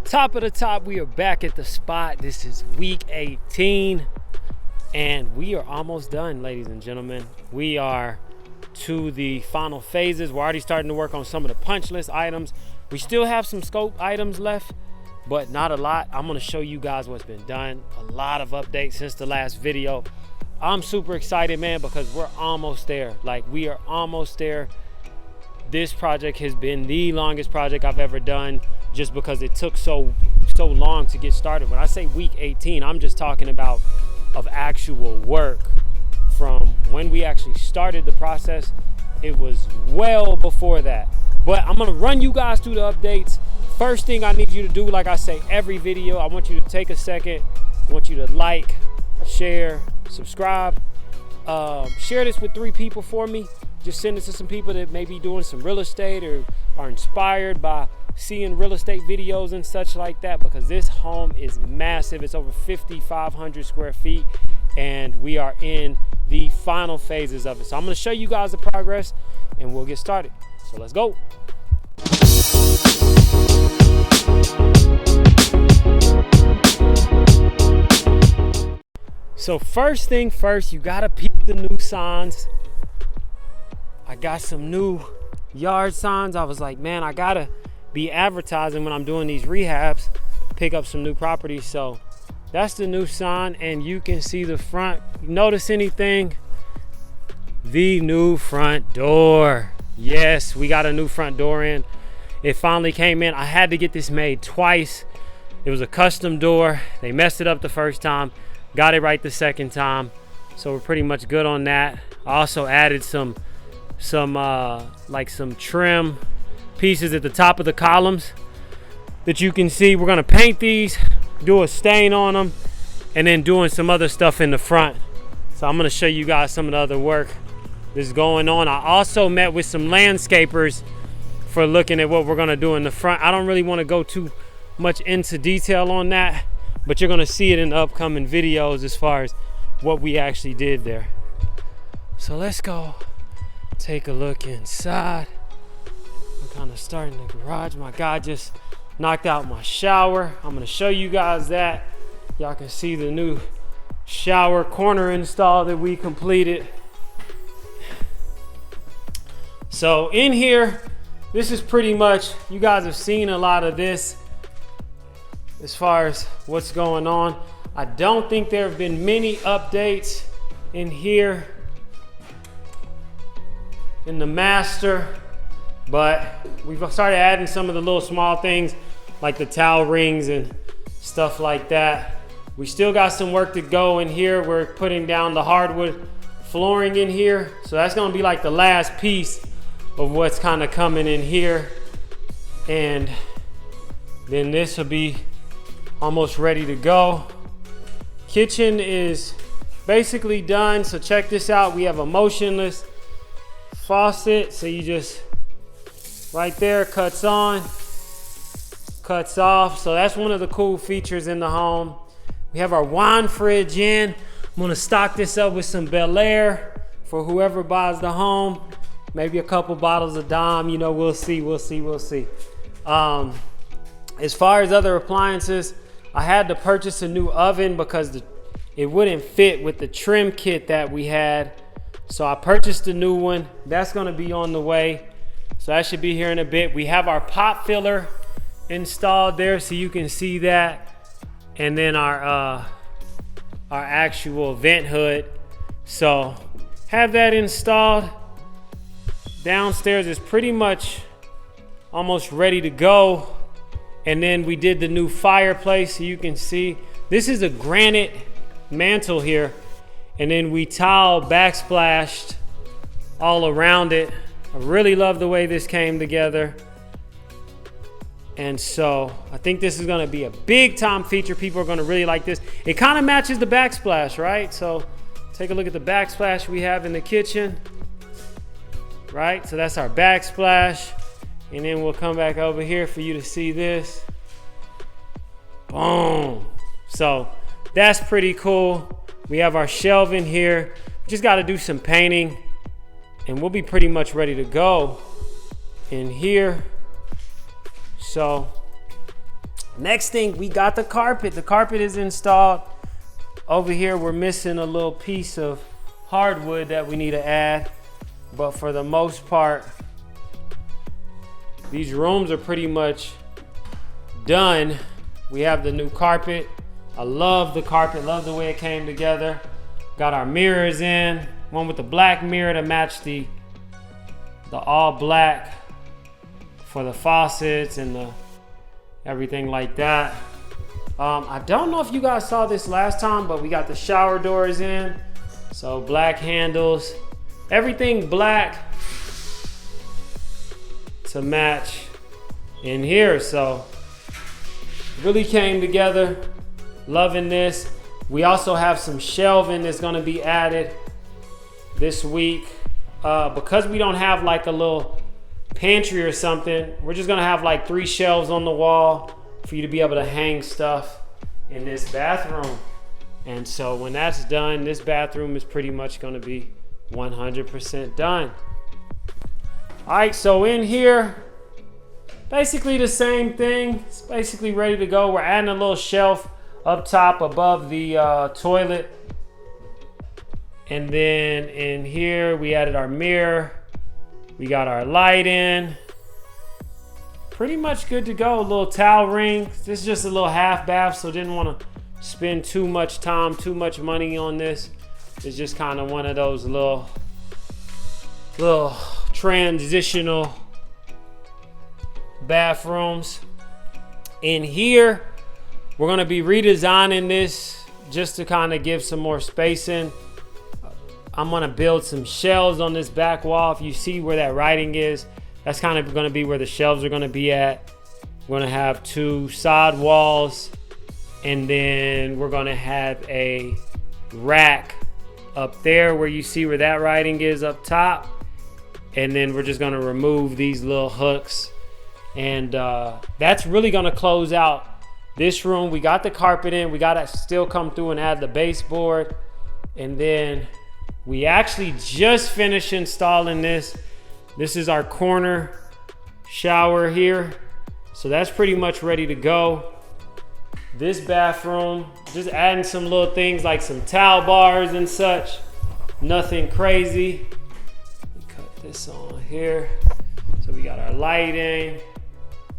Top of the top, we are back at the spot. This is week 18 and we are almost done, ladies and gentlemen. We are to the final phases. We're already starting to work on some of the punch list items. We still have some scope items left, but not a lot. I'm gonna show you guys what's been done. A lot of updates since the last video. I'm super excited, man, because we're almost there. Like, we are almost there. This project has been the longest project I've ever done, just because it took so long to get started. When I say week 18, I'm just talking about of actual work. From when we actually started the process, it was well before that. But I'm gonna run you guys through the updates. First thing I need you to do, like I say every video, I want you to take a second. I want you to like, share, subscribe. Share this with 3 people for me. Just send it to some people that may be doing some real estate or are inspired by seeing real estate videos and such like that, because this home is massive. It's over 5,500 square feet and we are in the final phases of it. So I'm going to show you guys the progress and we'll get started. So let's go. So first thing first, you got to peep the new signs. I got some new yard signs. I was like, man, I got to be advertising when I'm doing these rehabs, pick up some new properties. So that's the new sign, and you can see the front. Notice anything? The new front door. Yes, we got a new front door in. It finally came in. I had to get this made twice. It was a custom door. They messed it up the first time, got it right the second time. So we're pretty much good on that. I also added some trim pieces at the top of the columns that you can see. We're gonna paint these, do a stain on them, and then doing some other stuff in the front. So I'm gonna show you guys some of the other work that's going on. I also met with some landscapers for looking at what we're gonna do in the front. I don't really want to go too much into detail on that, but you're gonna see it in the upcoming videos as far as what we actually did there. So let's go take a look inside. I'm kind of starting the garage. My guy just knocked out my shower. I'm gonna show you guys that. Y'all can see the new shower corner install that we completed. So in here, this is pretty much, you guys have seen a lot of this as far as what's going on. I don't think there have been many updates in here in the master, but we've started adding some of the little small things like the towel rings and stuff like that. We still got some work to go in here. We're putting down the hardwood flooring in here. So that's gonna be like the last piece of what's kind of coming in here. And then this will be almost ready to go. Kitchen is basically done. So check this out. We have a motionless faucet. So you just, right there, cuts on, cuts off. So that's one of the cool features in the home. We have our wine fridge in. I'm gonna stock this up with some Belair for whoever buys the home. Maybe a couple bottles of Dom, you know, we'll see. As far as other appliances, I had to purchase a new oven because it wouldn't fit with the trim kit that we had. So I purchased a new one. That's gonna be on the way. So that should be here in a bit. We have our pop filler installed there, so you can see that. And then our actual vent hood. So have that installed. Downstairs is pretty much almost ready to go. And then we did the new fireplace, so you can see this is a granite mantle here, and then we tile backsplashed all around it. I really love the way this came together. And so I think this is gonna be a big time feature. People are gonna really like this. It kind of matches the backsplash, right? So take a look at the backsplash we have in the kitchen, right? So that's our backsplash. And then we'll come back over here for you to see this. Boom. So that's pretty cool. We have our shelving here. We just got to do some painting and we'll be pretty much ready to go in here. So Next thing, we got the carpet. The carpet is installed. Over here, we're missing a little piece of hardwood that we need to add. But for the most part, these rooms are pretty much done. We have the new carpet. I love the carpet, love the way it came together. Got our mirrors in, one with the black mirror to match the all black for the faucets and the everything like that. I don't know if you guys saw this last time, but we got the shower doors in. So black handles, everything black to match in here. So really came together. Loving this. We also have some shelving that's gonna be added this week. Because we don't have like a little pantry or something, we're just gonna have like 3 shelves on the wall for you to be able to hang stuff in this bathroom. And so when that's done, this bathroom is pretty much gonna be 100% done. All right, so in here, basically the same thing. It's basically ready to go. We're adding a little shelf up top above the toilet. And then in here, we added our mirror. We got our light in. Pretty much good to go. A little towel ring. This is just a little half bath, so didn't want to spend too much time, too much money on this. It's just kind of one of those little transitional bathrooms. In here, we're going to be redesigning this just to kind of give some more spacing. I'm going to build some shelves on this back wall. If you see where that writing is, that's kind of going to be where the shelves are going to be at. We're going to have 2 side walls, and then we're going to have a rack up there where you see where that writing is up top. And then we're just going to remove these little hooks. And that's really going to close out this room. We got the carpet in. We got to still come through and add the baseboard. And then we actually just finished installing this. This is our corner shower here. So that's pretty much ready to go. This bathroom, just adding some little things like some towel bars and such. Nothing crazy. Cut this on here. So we got our lighting,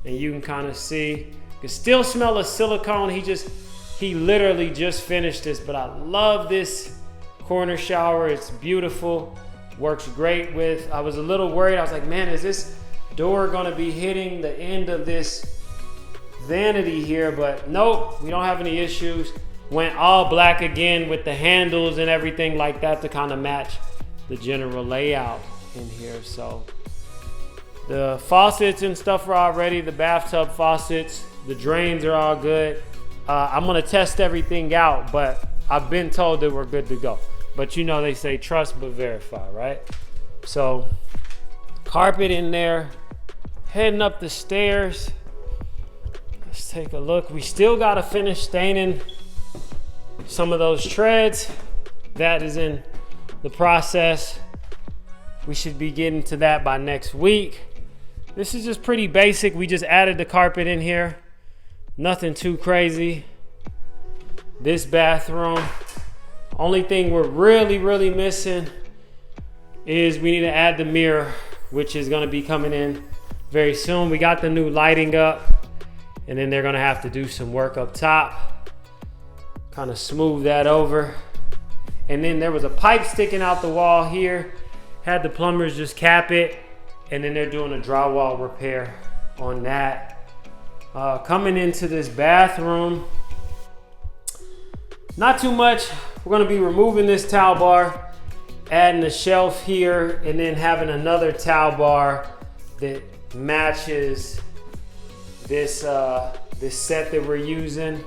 and you can kind of see. You can still smell the silicone. He literally just finished this, but I love this corner shower. It's beautiful. Works great with, I was a little worried. I was like, man, is this door gonna be hitting the end of this vanity here? But nope, we don't have any issues. Went all black again with the handles and everything like that to kind of match the general layout in here. So the faucets and stuff are all ready. The bathtub faucets, the drains are all good. I'm gonna test everything out, but I've been told that we're good to go. But you know, they say trust but verify, right? So carpet in there, heading up the stairs. Let's take a look. We still gotta finish staining some of those treads. That is in the process. We should be getting to that by next week. This is just pretty basic. We just added the carpet in here. Nothing too crazy. This bathroom, only thing we're really missing is we need to add the mirror, which is gonna be coming in very soon. We got the new lighting up, and then they're gonna have to do some work up top. Kind of smooth that over. And then there was a pipe sticking out the wall here. Had the plumbers just cap it, and then they're doing a drywall repair on that. Coming into this bathroom, not too much. We're gonna be removing this towel bar, adding a shelf here, and then having another towel bar that matches this this set that we're using.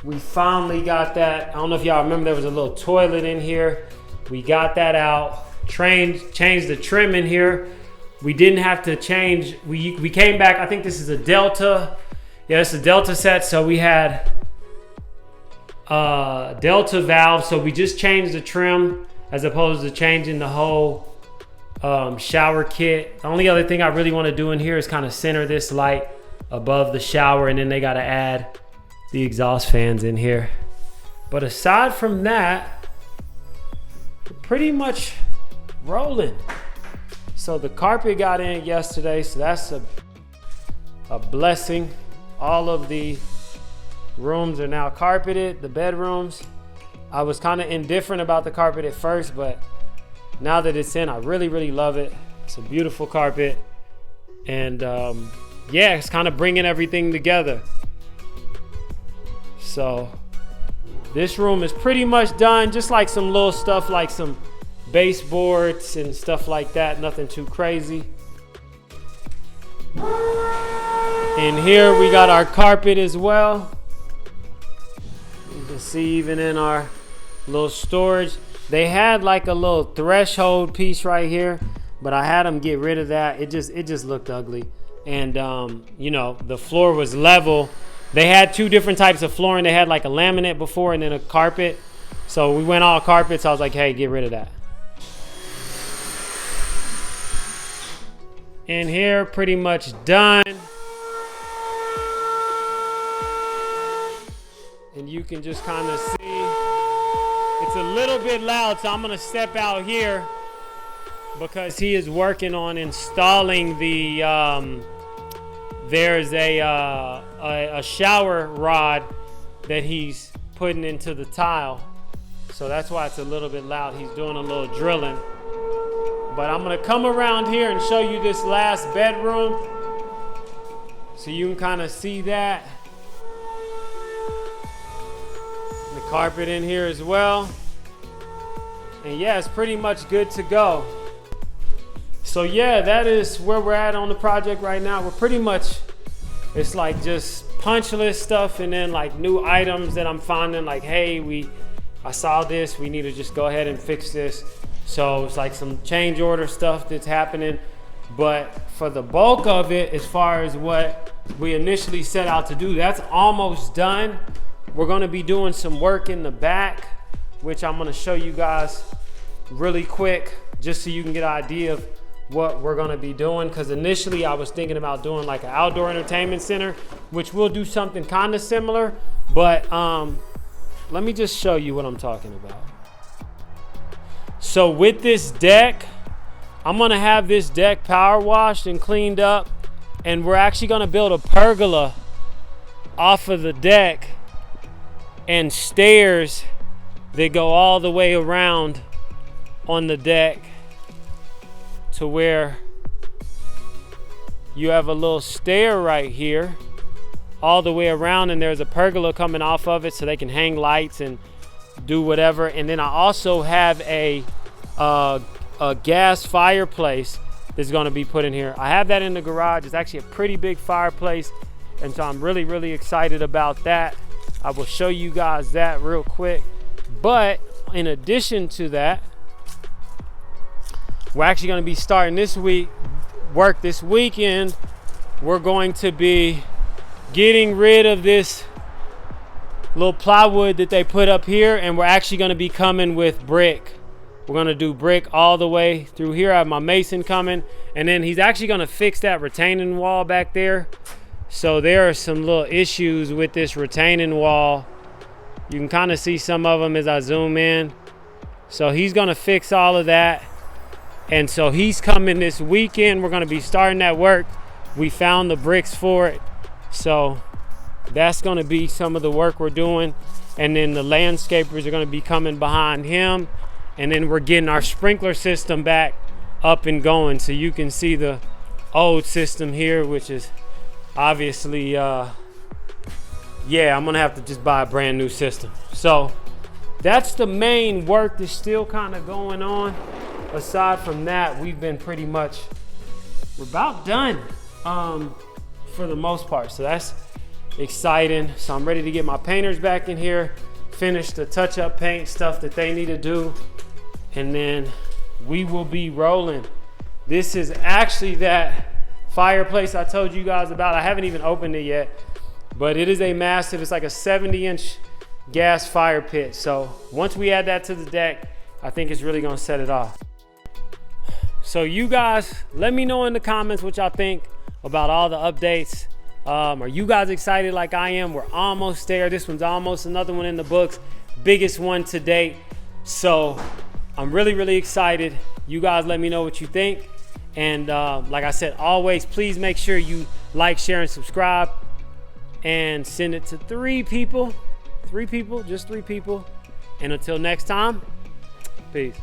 We finally got that. I don't know if y'all remember, there was a little toilet in here. We got that out. Changed the trim in here. We didn't have to change. We came back. I think this is a Delta. Yeah, it's a Delta set. So we had Delta valve. So we just changed the trim as opposed to changing the whole shower kit. The only other thing I really want to do in here is kind of center this light above the shower, and then they got to add the exhaust fans in here. But aside from that, we're pretty much rolling. So the carpet got in yesterday, so that's a blessing. All of the rooms are now carpeted, the bedrooms. I was kind of indifferent about the carpet at first, but now that it's in, I really love it. It's a beautiful carpet. And yeah, it's kind of bringing everything together. So this room is pretty much done, just like some little stuff like some baseboards and stuff like that, nothing too crazy. In here we got our carpet as well. You can see even in our little storage, they had like a little threshold piece right here, but I had them get rid of that. It just looked ugly. And you know, the floor was level. They had two different types of flooring. They had like a laminate before and then a carpet. So we went all carpets. I was like, hey, get rid of that. In here, pretty much done. And you can just kind of see, it's a little bit loud, so I'm gonna step out here because he is working on installing the, there's a shower rod that he's putting into the tile. So that's why it's a little bit loud. He's doing a little drilling. But I'm gonna come around here and show you this last bedroom so you can kind of see that. The carpet in here as well. And yeah, it's pretty much good to go. So yeah, that is where we're at on the project right now. We're pretty much, it's like just punch list stuff and then like new items that I'm finding, like, hey, I saw this, we need to just go ahead and fix this. So it's like some change order stuff that's happening. But for the bulk of it, as far as what we initially set out to do, that's almost done. We're gonna be doing some work in the back, which I'm gonna show you guys really quick, just so you can get an idea of what we're gonna be doing. Cause initially I was thinking about doing like an outdoor entertainment center, which we'll do something kind of similar. But let me just show you what I'm talking about. So with this deck, I'm gonna have this deck power washed and cleaned up, and we're actually gonna build a pergola off of the deck and stairs that go all the way around on the deck to where you have a little stair right here all the way around, and there's a pergola coming off of it so they can hang lights and do whatever. And then I also have a gas fireplace that's going to be put in here. I have that in the garage. It's actually a pretty big fireplace, and so I'm really excited about that. I will show you guys that real quick. But in addition to that, we're actually going to be starting this weekend. We're going to be getting rid of this little plywood that they put up here, and we're actually going to be coming with brick. We're going to do brick all the way through here. I have my mason coming, and then he's actually going to fix that retaining wall back there. So there are some little issues with this retaining wall. You can kind of see some of them as I zoom in. So he's going to fix all of that, and so he's coming this weekend. We're going to be starting that work. We found the bricks for it, so that's going to be some of the work we're doing. And then the landscapers are going to be coming behind him, and then we're getting our sprinkler system back up and going. So you can see the old system here, which is obviously yeah, I'm gonna have to just buy a brand new system. So that's the main work that's still kind of going on. Aside from that, we've been we're about done for the most part. So that's exciting. So I'm ready to get my painters back in here, finish the touch-up paint stuff that they need to do, and then we will be rolling. This is actually that fireplace I told you guys about. I haven't even opened it yet, but it is a massive, it's like a 70-inch gas fire pit. So once we add that to the deck, I think it's really gonna set it off. So you guys, let me know in the comments what y'all think about all the updates Are you guys excited like I am? We're almost there. This one's almost another one in the books. Biggest one to date. So I'm really, really excited. You guys let me know what you think. And like I said, always, please make sure you like, share, and subscribe. And send it to 3 people. 3 people, just 3 people. And until next time, peace.